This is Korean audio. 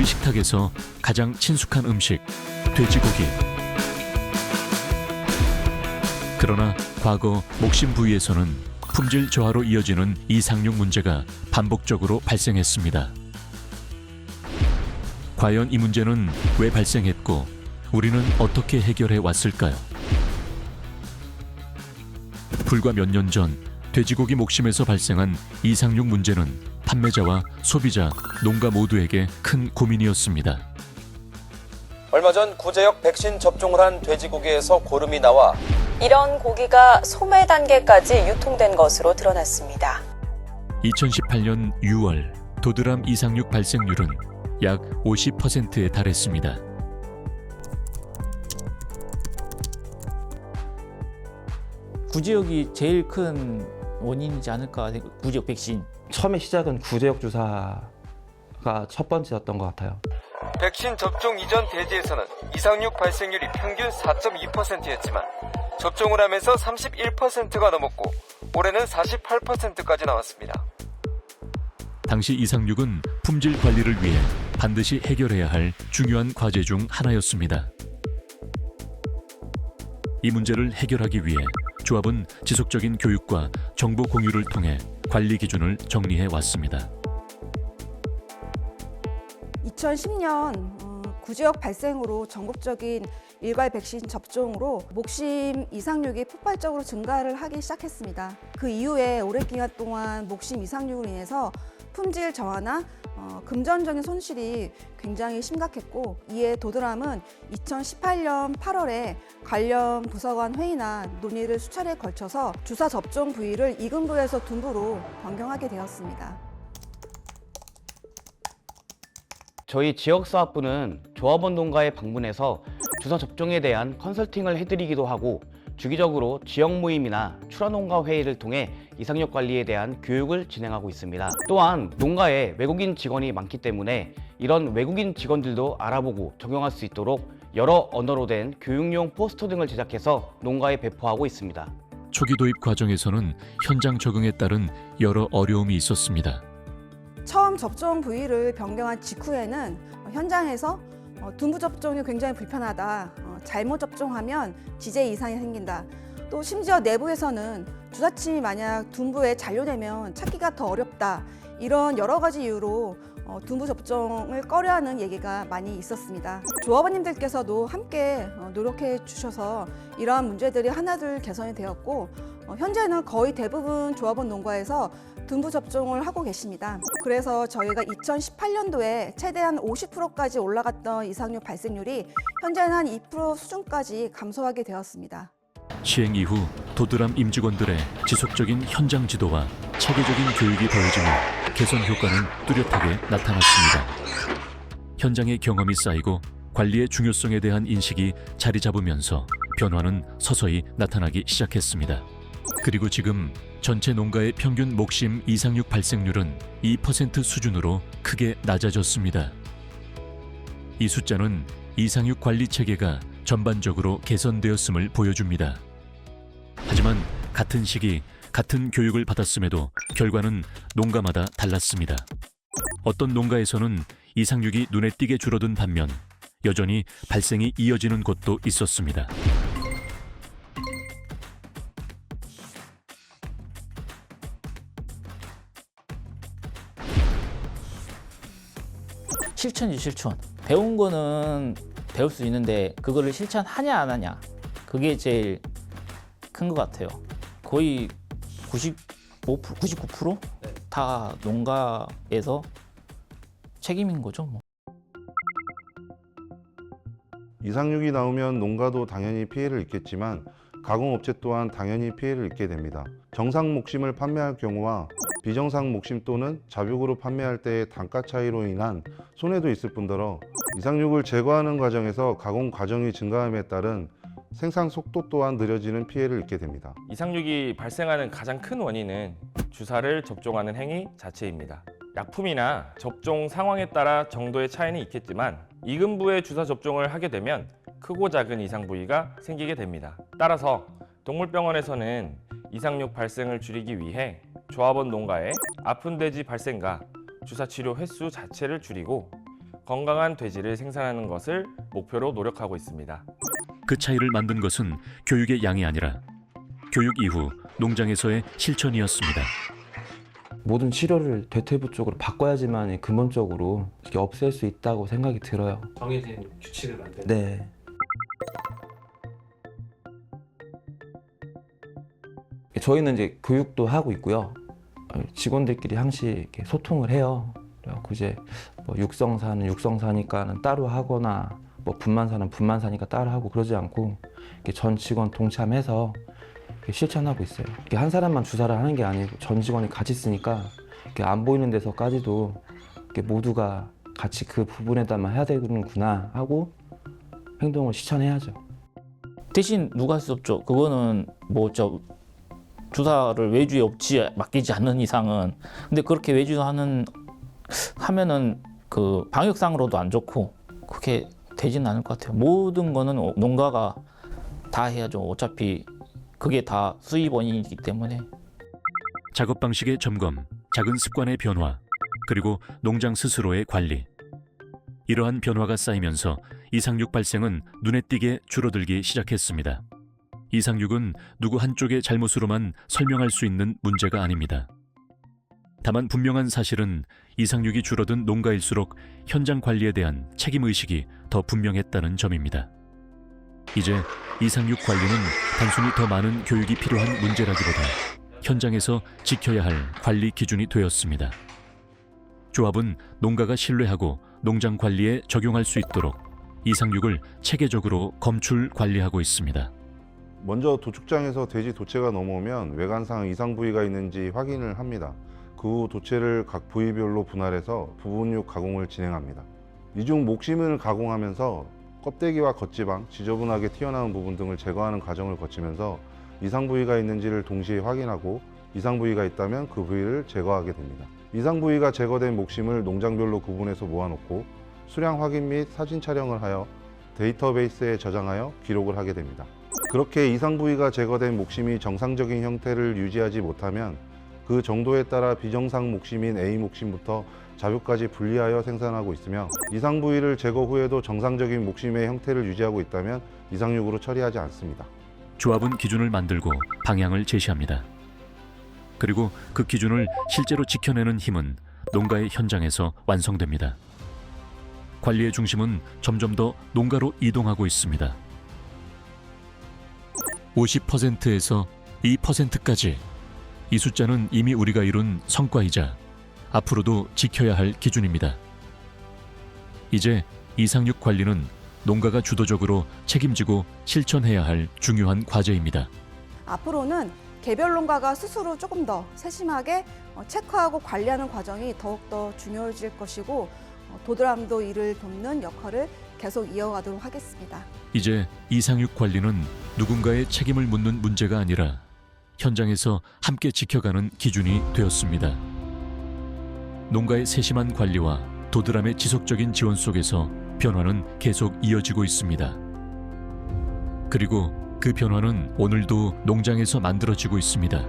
우리 식탁에서 가장 친숙한 음식, 돼지고기. 그러나 과거 목심 부위에서는 품질 저하로 이어지는 이상육 문제가 반복적으로 발생했습니다. 과연 이 문제는 왜 발생했고 우리는 어떻게 해결해 왔을까요? 불과 몇 년 전 돼지고기 목심에서 발생한 이상육 문제는 판매자와 소비자, 농가 모두에게 큰 고민이었습니다. 얼마 전 구제역 백신 접종을 한 돼지고기에서 고름이 나와 이런 고기가 소매 단계까지 유통된 것으로 드러났습니다. 2018년 6월 도드람 이상육 발생률은 약 50%에 달했습니다. 구제역이 제일 큰 원인이지 않을까. 구제역 백신. 처음에 시작은 구제역 주사가 첫 번째였던 것 같아요. 백신 접종 이전 대지에서는 이상육 발생률이 평균 4.2%였지만 접종을 하면서 31%가 넘었고 올해는 48%까지 나왔습니다. 당시 이상육은 품질 관리를 위해 반드시 해결해야 할 중요한 과제 중 하나였습니다. 이 문제를 해결하기 위해 조합은 지속적인 교육과 정보 공유를 통해 관리 기준을 정리해 왔습니다. 2010년 구제역 발생으로 전국적인 일괄 백신 접종으로 목심 이상육이 폭발적으로 증가를 하기 시작했습니다. 그 이후에 오랜 기간 동안 목심 이상육으로 인해서 품질 저하나 금전적인 손실이 굉장히 심각했고, 이에 도드람은 2018년 8월에 관련 부서간 회의나 논의를 수차례에 걸쳐서 주사 접종 부위를 이근부에서 둔부로 변경하게 되었습니다. 저희 지역사업부는 조합원 농가에 방문해서 주사 접종에 대한 컨설팅을 해드리기도 하고 주기적으로 지역 모임이나 출하농가 회의를 통해 이상육 관리에 대한 교육을 진행하고 있습니다. 또한 농가에 외국인 직원이 많기 때문에 이런 외국인 직원들도 알아보고 적용할 수 있도록 여러 언어로 된 교육용 포스터 등을 제작해서 농가에 배포하고 있습니다. 초기 도입 과정에서는 현장 적응에 따른 여러 어려움이 있었습니다. 처음 접종 부위를 변경한 직후에는 현장에서 둔부 접종이 굉장히 불편하다, 잘못 접종하면 지제 이상이 생긴다, 또 심지어 내부에서는 주사침이 만약 둔부에 잔류되면 찾기가 더 어렵다, 이런 여러 가지 이유로 둔부 접종을 꺼려하는 얘기가 많이 있었습니다. 조합원님들께서도 함께 노력해 주셔서 이러한 문제들이 하나둘 개선이 되었고, 현재는 거의 대부분 조합원 농가에서 둔부 접종을 하고 계십니다. 그래서 저희가 2018년도에 최대한 50%까지 올라갔던 이상육 발생률이 현재는 한 2% 수준까지 감소하게 되었습니다. 시행 이후 도드람 임직원들의 지속적인 현장 지도와 체계적인 교육이 더해지며 개선 효과는 뚜렷하게 나타났습니다. 현장의 경험이 쌓이고 관리의 중요성에 대한 인식이 자리 잡으면서 변화는 서서히 나타나기 시작했습니다. 그리고 지금 전체 농가의 평균 목심 이상육 발생률은 2% 수준으로 크게 낮아졌습니다. 이 숫자는 이상육 관리 체계가 전반적으로 개선되었음을 보여줍니다. 하지만 같은 시기, 같은 교육을 받았음에도 결과는 농가마다 달랐습니다. 어떤 농가에서는 이상육이 눈에 띄게 줄어든 반면 여전히 발생이 이어지는 곳도 있었습니다. 실천이지, 실천. 배운 거는 배울 수 있는데 그거를 실천하냐 안 하냐, 그게 제일 큰 것 같아요. 거의 99% 다 농가에서 책임인 거죠, 뭐. 이상육이 나오면 농가도 당연히 피해를 입겠지만 가공업체 또한 당연히 피해를 입게 됩니다. 정상 목심을 판매할 경우와 비정상 목심 또는 잡육으로 판매할 때의 단가 차이로 인한 손해도 있을 뿐더러 이상육을 제거하는 과정에서 가공 과정이 증가함에 따른 생산 속도 또한 느려지는 피해를 입게 됩니다. 이상육이 발생하는 가장 큰 원인은 주사를 접종하는 행위 자체입니다. 약품이나 접종 상황에 따라 정도의 차이는 있겠지만 이근부에 주사 접종을 하게 되면 크고 작은 이상 부위가 생기게 됩니다. 따라서 동물병원에서는 이상육 발생을 줄이기 위해 조합원 농가의 아픈 돼지 발생과 주사 치료 횟수 자체를 줄이고 건강한 돼지를 생산하는 것을 목표로 노력하고 있습니다. 그 차이를 만든 것은 교육의 양이 아니라 교육 이후 농장에서의 실천이었습니다. 모든 치료를 대퇴부 쪽으로 바꿔야지만 근본적으로 이렇게 없앨 수 있다고 생각이 들어요. 정해진 규칙을 만드는. 네. 저희는 이제 교육도 하고 있고요. 직원들끼리 항상 이렇게 소통을 해요. 그래갖고 이제 뭐 육성사는 육성사니까는 따로 하거나 뭐 분만사는 분만사니까 따로 하고 그러지 않고 이렇게 전 직원 동참해서 이렇게 실천하고 있어요. 이렇게 한 사람만 주사를 하는 게 아니고 전 직원이 같이 쓰니까 이렇게 안 보이는 데서까지도 이렇게 모두가 같이 그 부분에다만 해야 되는구나 하고 행동을 실천해야죠. 대신 누가 할 수 없죠. 그거는 뭐 주사를 외주에 맡기지 않는 이상은. 근데 그렇게 하면은 그 방역상으로도 안 좋고 그렇게 되지는 않을 것 같아요. 모든 거는 농가가 다 해야죠. 어차피 그게 다 수입 원인이기 때문에. 작업 방식의 점검, 작은 습관의 변화, 그리고 농장 스스로의 관리. 이러한 변화가 쌓이면서 이상육 발생은 눈에 띄게 줄어들기 시작했습니다. 이상육은 누구 한쪽의 잘못으로만 설명할 수 있는 문제가 아닙니다. 다만 분명한 사실은 이상육이 줄어든 농가일수록 현장 관리에 대한 책임의식이 더 분명했다는 점입니다. 이제 이상육 관리는 단순히 더 많은 교육이 필요한 문제라기보다 현장에서 지켜야 할 관리 기준이 되었습니다. 조합은 농가가 신뢰하고 농장 관리에 적용할 수 있도록 이상육을 체계적으로 검출 관리하고 있습니다. 먼저 도축장에서 돼지 도체가 넘어오면 외관상 이상 부위가 있는지 확인을 합니다. 그 후 도체를 각 부위별로 분할해서 부분육 가공을 진행합니다. 이 중 목심을 가공하면서 껍데기와 겉지방, 지저분하게 튀어나온 부분 등을 제거하는 과정을 거치면서 이상 부위가 있는지를 동시에 확인하고 이상 부위가 있다면 그 부위를 제거하게 됩니다. 이상 부위가 제거된 목심을 농장별로 구분해서 모아놓고 수량 확인 및 사진 촬영을 하여 데이터베이스에 저장하여 기록을 하게 됩니다. 그렇게 이상 부위가 제거된 목심이 정상적인 형태를 유지하지 못하면 그 정도에 따라 비정상 목심인 A 목심부터 자료까지 분리하여 생산하고 있으며 이상 부위를 제거 후에도 정상적인 목심의 형태를 유지하고 있다면 이상육으로 처리하지 않습니다. 조합은 기준을 만들고 방향을 제시합니다. 그리고 그 기준을 실제로 지켜내는 힘은 농가의 현장에서 완성됩니다. 관리의 중심은 점점 더 농가로 이동하고 있습니다. 50%에서 2%까지. 이 숫자는 이미 우리가 이룬 성과이자 앞으로도 지켜야 할 기준입니다. 이제 이상육 관리는 농가가 주도적으로 책임지고 실천해야 할 중요한 과제입니다. 앞으로는 개별 농가가 스스로 조금 더 세심하게 체크하고 관리하는 과정이 더욱더 중요해질 것이고 도드람도 이를 돕는 역할을 계속 이어가도록 하겠습니다. 이제 이상육 관리는 누군가의 책임을 묻는 문제가 아니라 현장에서 함께 지켜가는 기준이 되었습니다. 농가의 세심한 관리와 도드람의 지속적인 지원 속에서 변화는 계속 이어지고 있습니다. 그리고 그 변화는 오늘도 농장에서 만들어지고 있습니다.